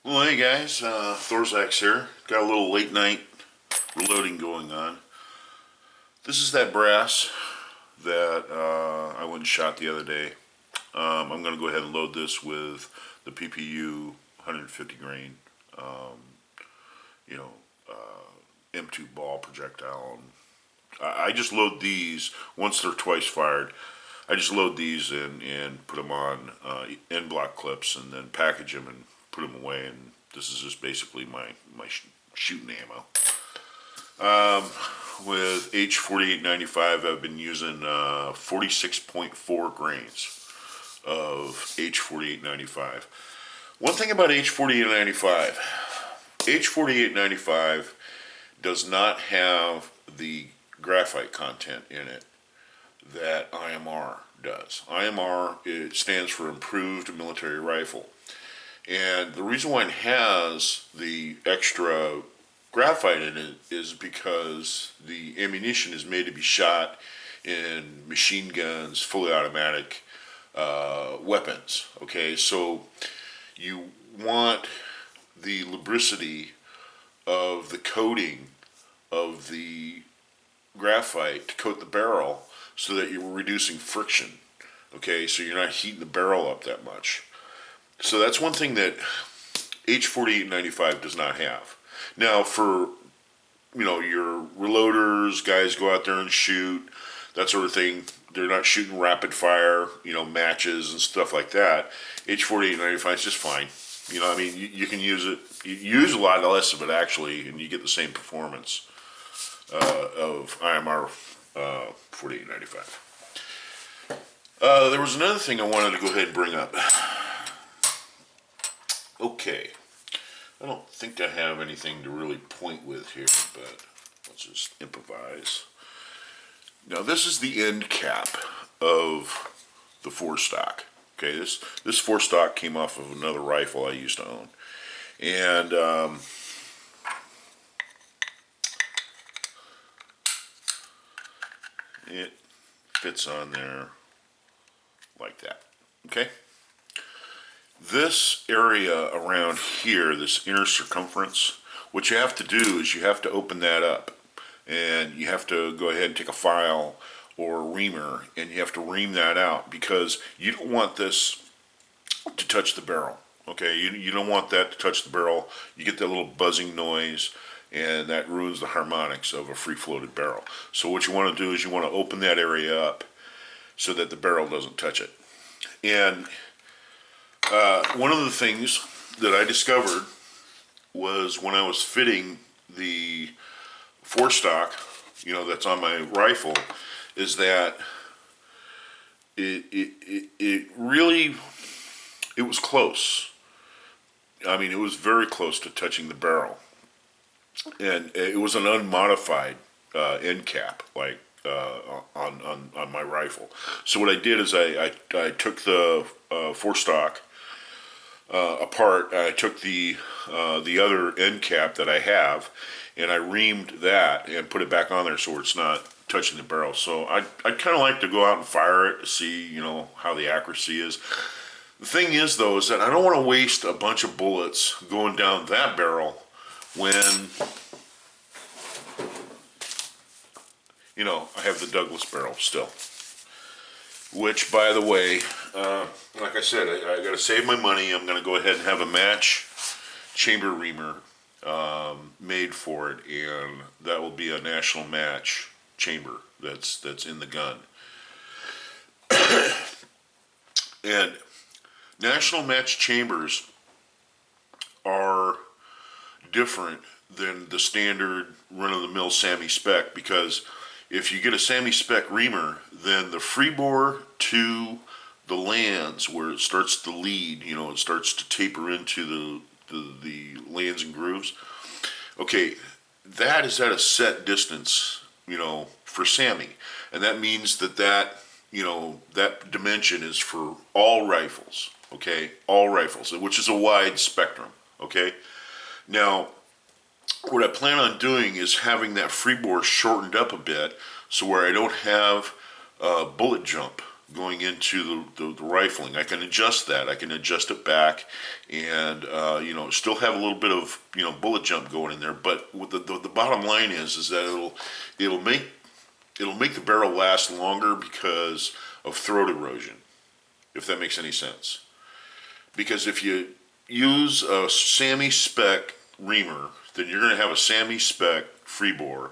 Well, hey guys, Thorzax here. Got a little late night reloading going on. This is that brass that I went and shot the other day. I'm going to go ahead and load this with the PPU 150 grain, you know, M2 ball projectile. I just load these once they're twice fired. I just load these and put them on end block clips and then package them and put them away. And this is just basically my shooting ammo. With H4895, I've been using 46.4 grains of H4895. One thing about H4895 does not have the graphite content in it that IMR does. IMR, it stands for Improved Military Rifle. And the reason why it has the extra graphite in it is because the ammunition is made to be shot in machine guns, fully automatic weapons. Okay, so you want the lubricity of the coating of the graphite to coat the barrel so that you're reducing friction. Okay, so you're not heating the barrel up that much. So that's one thing that H4895 does not have. Now, for your reloaders, guys go out there and shoot, that sort of thing. They're not shooting rapid fire, matches and stuff like that. H4895 is just fine. You can use it. You use a lot less of it actually, and you get the same performance of IMR 4895. There was another thing I wanted to go ahead and bring up. Okay, I don't think I have anything to really point with here, but let's just improvise. Now this is the end cap of the forestock. Okay, this forestock came off of another rifle I used to own, and it fits on there like that. Okay. This area around here, this inner circumference, what you have to do is you have to open that up, and you have to go ahead and take a file or a reamer, and you have to ream that out because you don't want this to touch the barrel. Okay, you don't want that to touch the barrel. You get that little buzzing noise, and that ruins the harmonics of a free-floated barrel. So what you want to do is you want to open that area up so that the barrel doesn't touch it. And one of the things that I discovered was when I was fitting the forestock, that's on my rifle, is that it really, it was close. I mean, it was very close to touching the barrel. And it was an unmodified end cap, like on my rifle. So what I did is I took the forestock apart. I took the other end cap that I have, and I reamed that and put it back on there so it's not touching the barrel. So I'd kind of like to go out and fire it to see how the accuracy is. The thing is though is that I don't want to waste a bunch of bullets going down that barrel when I have the Douglas barrel still. Which, by the way, like I said, I got to save my money. I'm going to go ahead and have a match chamber reamer made for it, and that will be a national match chamber that's in the gun. And national match chambers are different than the standard run-of-the-mill SAMI spec, because if you get a SAMI spec reamer, then the free bore to the lands where it starts to lead, it starts to taper into the lands and grooves. Okay, that is at a set distance, for SAMI, and that means that that dimension is for all rifles. Okay, all rifles, which is a wide spectrum. Okay, now what I plan on doing is having that free bore shortened up a bit, so where I don't have bullet jump going into the rifling. I can adjust that. I can adjust it back, and still have a little bit of bullet jump going in there. But what the bottom line is that it'll make the barrel last longer because of throat erosion, if that makes any sense. Because if you use a SAAMI spec reamer, then you're going to have a SAAMI spec free bore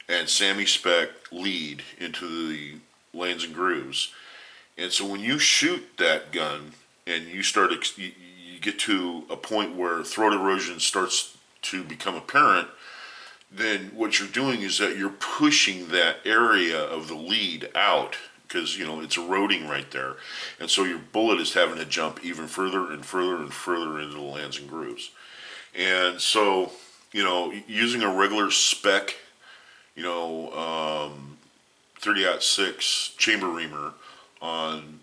and SAAMI spec lead into the lanes and grooves. And so when you shoot that gun and you get to a point where throat erosion starts to become apparent, then what you're doing is that you're pushing that area of the lead out because it's eroding right there, and so your bullet is having to jump even further and further and further into the lands and grooves. And so using a regular spec 30-06 chamber reamer on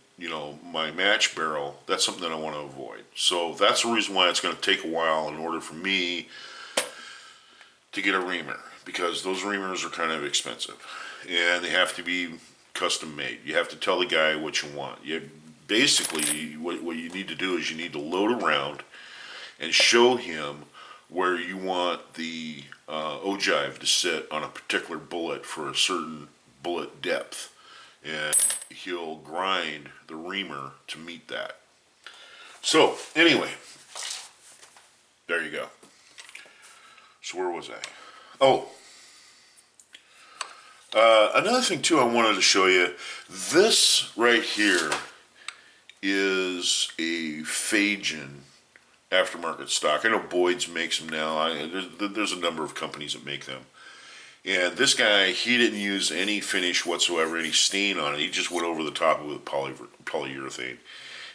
my match barrel, that's something that I want to avoid. So that's the reason why it's going to take a while in order for me to get a reamer, because those reamers are kind of expensive and they have to be custom made. You have to tell the guy what you want. Basically what you need to do is you need to load around and show him where you want the ogive to sit on a particular bullet for a certain bullet depth, and he'll grind the reamer to meet that. So anyway, there you go. So where was I? Oh, another thing too I wanted to show you. This right here is a Fagen aftermarket stock. I know Boyd's makes them now. There's a number of companies that make them. And this guy, he didn't use any finish whatsoever, any stain on it. He just went over the top of it with polyurethane.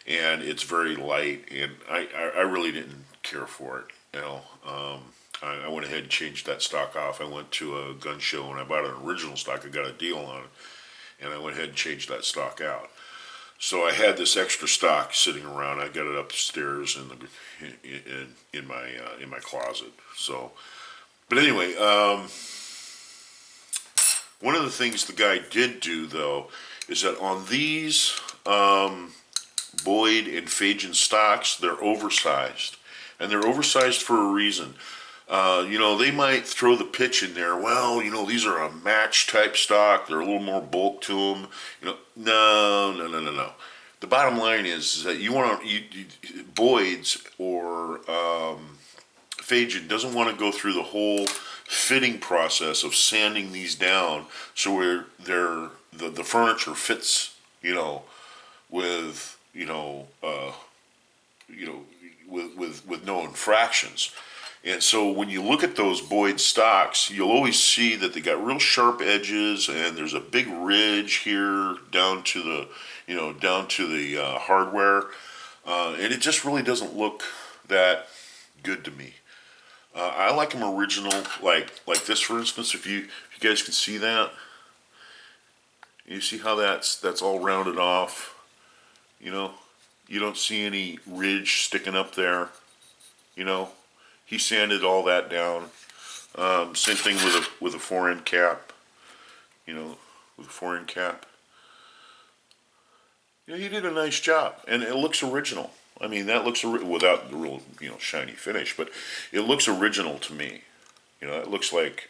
And it's very light, and I really didn't care for it. I went ahead and changed that stock off. I went to a gun show and I bought an original stock. I got a deal on it, and I went ahead and changed that stock out. So I had this extra stock sitting around. I got it upstairs in my closet. So, but anyway, one of the things the guy did do though is that on these Boyd and Fagen stocks, they're oversized, and they're oversized for a reason. They might throw the pitch in there. Well, these are a match type stock. They're a little more bulk to them. No. The bottom line is that Boyd's or Fagen doesn't want to go through the whole fitting process of sanding these down so where the furniture fits, with with no infractions. And so when you look at those Boyd stocks, you'll always see that they got real sharp edges, and there's a big ridge here down to the hardware, and it just really doesn't look that good to me. I like them original, like this, for instance. If you guys can see that, you see how that's all rounded off. You don't see any ridge sticking up there. He sanded all that down. Same thing with a 4-end cap. With a 4-end cap. He did a nice job, and it looks original. I mean, that looks without the real shiny finish, but it looks original to me. It looks like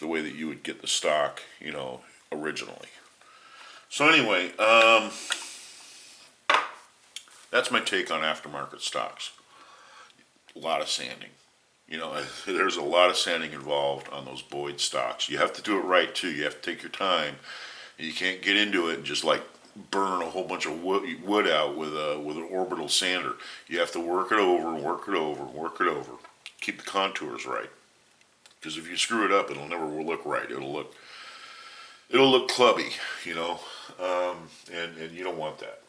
the way that you would get the stock, originally. So anyway, that's my take on aftermarket stocks. A lot of sanding. There's a lot of sanding involved on those Boyd stocks. You have to do it right too. You have to take your time. You can't get into it and just burn a whole bunch of wood out with an orbital sander. You have to work it over and work it over and work it over. Keep the contours right. Because if you screw it up, it'll never look right. It'll look clubby, and you don't want that.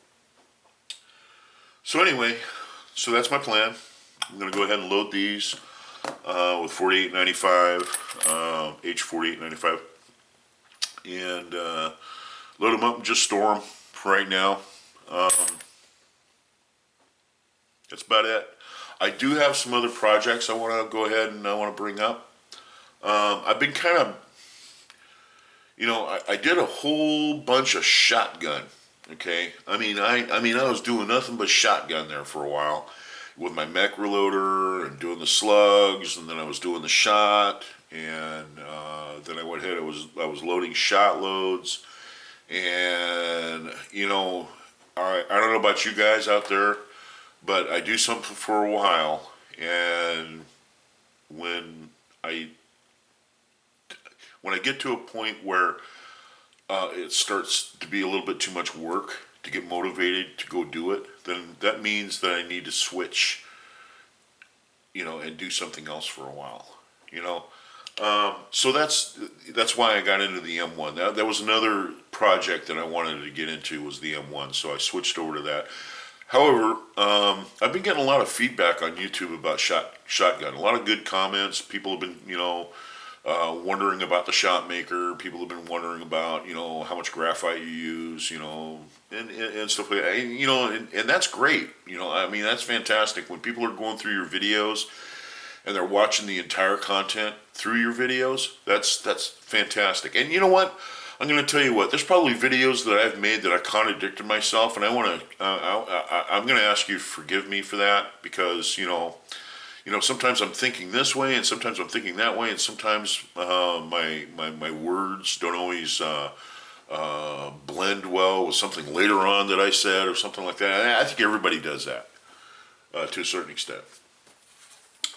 So anyway, that's my plan. I'm going to go ahead and load these with 4895, H4895, and load them up and just store them for right now. That's about it. I do have some other projects I want to go ahead and I want to bring up. I've been kind of, I did a whole bunch of shotgun Okay, I was doing nothing but shotgun there for a while with my mech reloader and doing the slugs, and then I was doing the shot, and then I went ahead. I was loading shot loads, and I don't know about you guys out there, but I do something for a while, and when I when I get to a point where it starts to be a little bit too much work to get motivated to go do it, then that means that I need to switch, and do something else for a while, you know. So that's why I got into the M1. That was another project that I wanted to get into, was the M1. So I switched over to that. However, I've been getting a lot of feedback on YouTube about shotgun. A lot of good comments. People have been, wondering about the shot maker. People have been wondering about, how much graphite you use, and stuff like that. And that's great. That's fantastic. When people are going through your videos and they're watching the entire content through your videos, that's fantastic. And you know what? I'm going to tell you what. There's probably videos that I've made that I contradicted myself, and I'm going to ask you to forgive me for that, because sometimes I'm thinking this way, and sometimes I'm thinking that way, and sometimes my words don't always blend well with something later on that I said or something like that. I think everybody does that to a certain extent.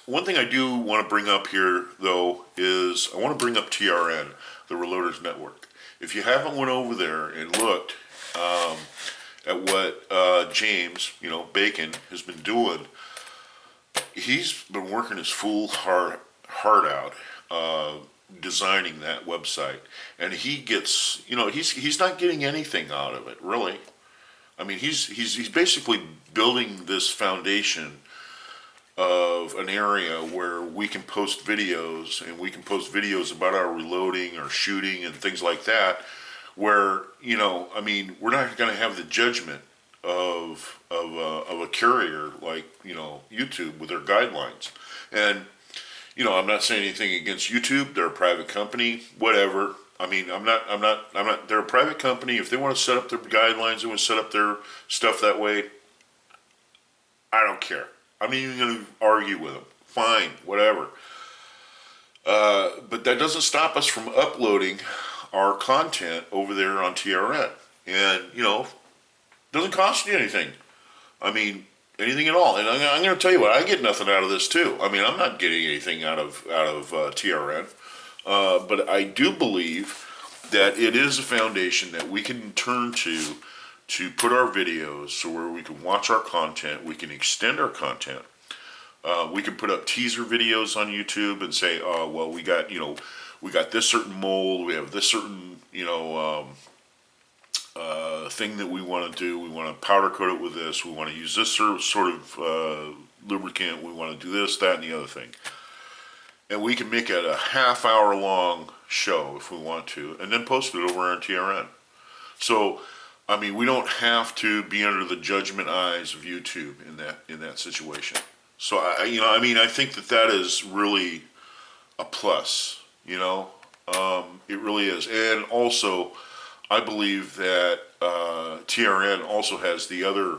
One thing I do want to bring up here, though, is I want to bring up TRN, the Reloaders Network. If you haven't went over there and looked at what James, Bacon, has been doing, he's been working his full heart out designing that website, and he gets, he's not getting anything out of it, really. He's basically building this foundation of an area where we can post videos, and we can post videos about our reloading or shooting and things like that, where we're not going to have the judgment of a carrier like YouTube with their guidelines. And I'm not saying anything against YouTube. They're a private company, whatever. I'm not. They're a private company. If they want to set up their guidelines, they want to set up their stuff that way, I don't care. I'm not even going to argue with them. Fine, whatever. But that doesn't stop us from uploading our content over there on TRN. And, doesn't cost you anything. Anything at all. And I'm going to tell you what, I get nothing out of this too. I'm not getting anything out of TRN. But I do believe that it is a foundation that we can turn to put our videos, so where we can watch our content, we can extend our content. We can put up teaser videos on YouTube and say, oh, well, we got this certain mold, we have this certain, thing that we want to do. We want to powder coat it with this. We want to use this sort of lubricant. We want to do this, that, and the other thing. And we can make it a half-hour long show if we want to, and then post it over on TRN. So, we don't have to be under the judgment eyes of YouTube in that situation. So I think that is really a plus. It really is. And also, I believe that TRN also has the other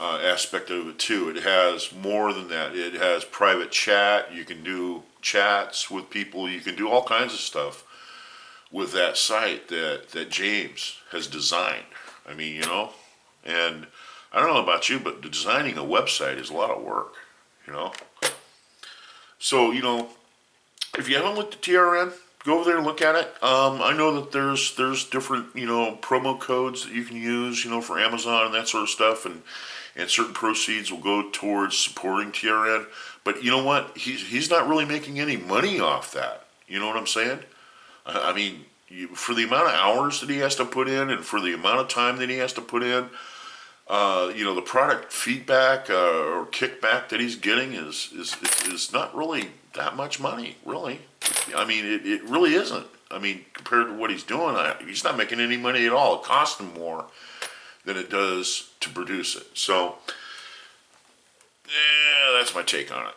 aspect of it too. It has more than that. It has private chat. You can do chats with people. You can do all kinds of stuff with that site that James has designed. And I don't know about you, but designing a website is a lot of work, So, if you haven't looked at TRN, go over there and look at it. I know that there's different, promo codes that you can use, for Amazon and that sort of stuff, and certain proceeds will go towards supporting TRN. But you know what? He's not really making any money off that. You know what I'm saying? For the amount of hours that he has to put in, and for the amount of time that he has to put in, the product feedback or kickback that he's getting is not really that much money, really. It really isn't. Compared to what he's doing, he's not making any money at all. It costs him more than it does to produce it. So, that's my take on it.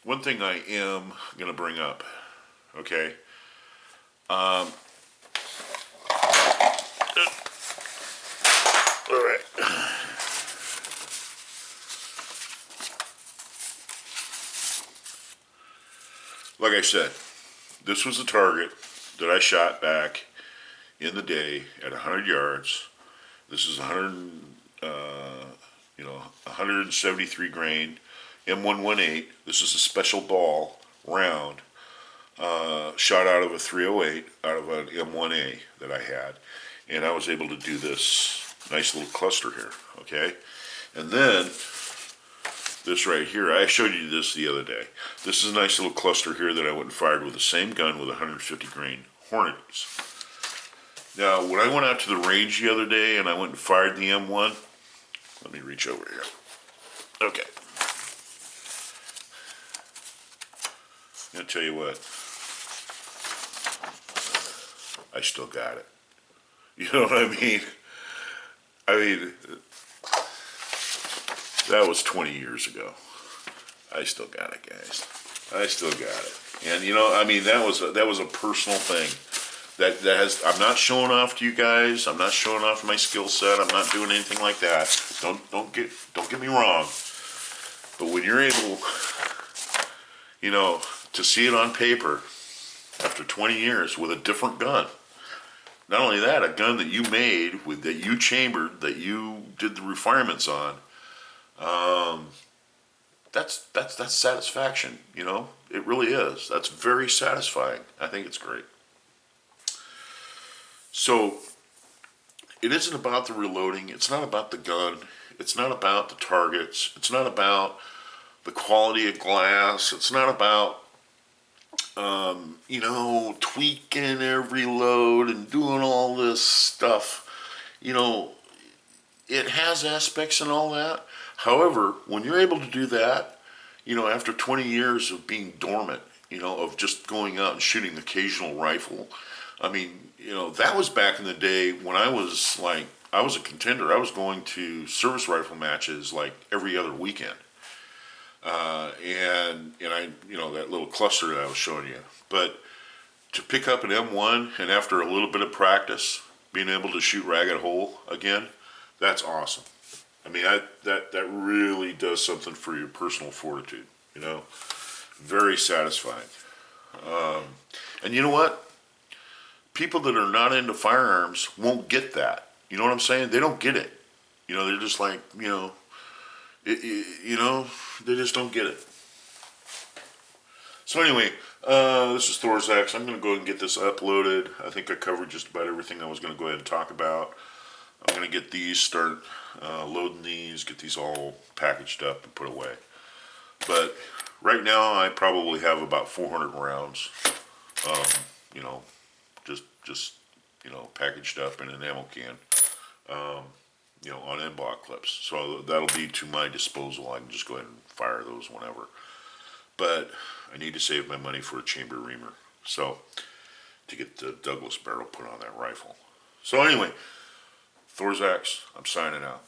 One thing I am going to bring up, okay? All right. Like I said, this was the target that I shot back in the day at 100 yards. This is 173 grain M118. This is a special ball round, shot out of a 308, out of an M1A that I had, and I was able to do this nice little cluster here. Okay, and then this right here, I showed you this the other day. This is a nice little cluster here that I went and fired with the same gun with 150 grain Hornadies. Now, when I went out to the range the other day and I went and fired the M1, let me reach over here. Okay. I'll tell you what, I still got it. You know what I mean? That was 20 years ago. I still got it, guys. I still got it. And that was a personal thing. I'm not showing off to you guys. I'm not showing off my skill set. I'm not doing anything like that. Don't get me wrong. But when you're able, to see it on paper after 20 years with a different gun. Not only that, a gun that you made, that you chambered, that you did the refinements on. That's satisfaction, It really is. That's very satisfying. I think it's great. So, it isn't about the reloading. It's not about the gun. It's not about the targets. It's not about the quality of glass. It's not about, tweaking every load and doing all this stuff. It has aspects and all that. However, when you're able to do that, after 20 years of being dormant, of just going out and shooting the occasional rifle, that was back in the day when I was a contender. I was going to service rifle matches like every other weekend. And I, that little cluster that I was showing you. But to pick up an M1 and after a little bit of practice, being able to shoot ragged hole again, that's awesome. That really does something for your personal fortitude, Very satisfying. And you know what? People that are not into firearms won't get that. You know what I'm saying? They don't get it. They're just like, they just don't get it. So anyway, this is Thorzak's. I'm going to go ahead and get this uploaded. I think I covered just about everything I was going to go ahead and talk about. I'm going to get these, start loading these, get these all packaged up and put away. But right now I probably have about 400 rounds, just packaged up in an ammo can, on en-bloc clips. So that'll be to my disposal. I can just go ahead and fire those whenever. But I need to save my money for a chamber reamer. So to get the Douglas barrel put on that rifle. So anyway, Thorzak's, I'm signing out.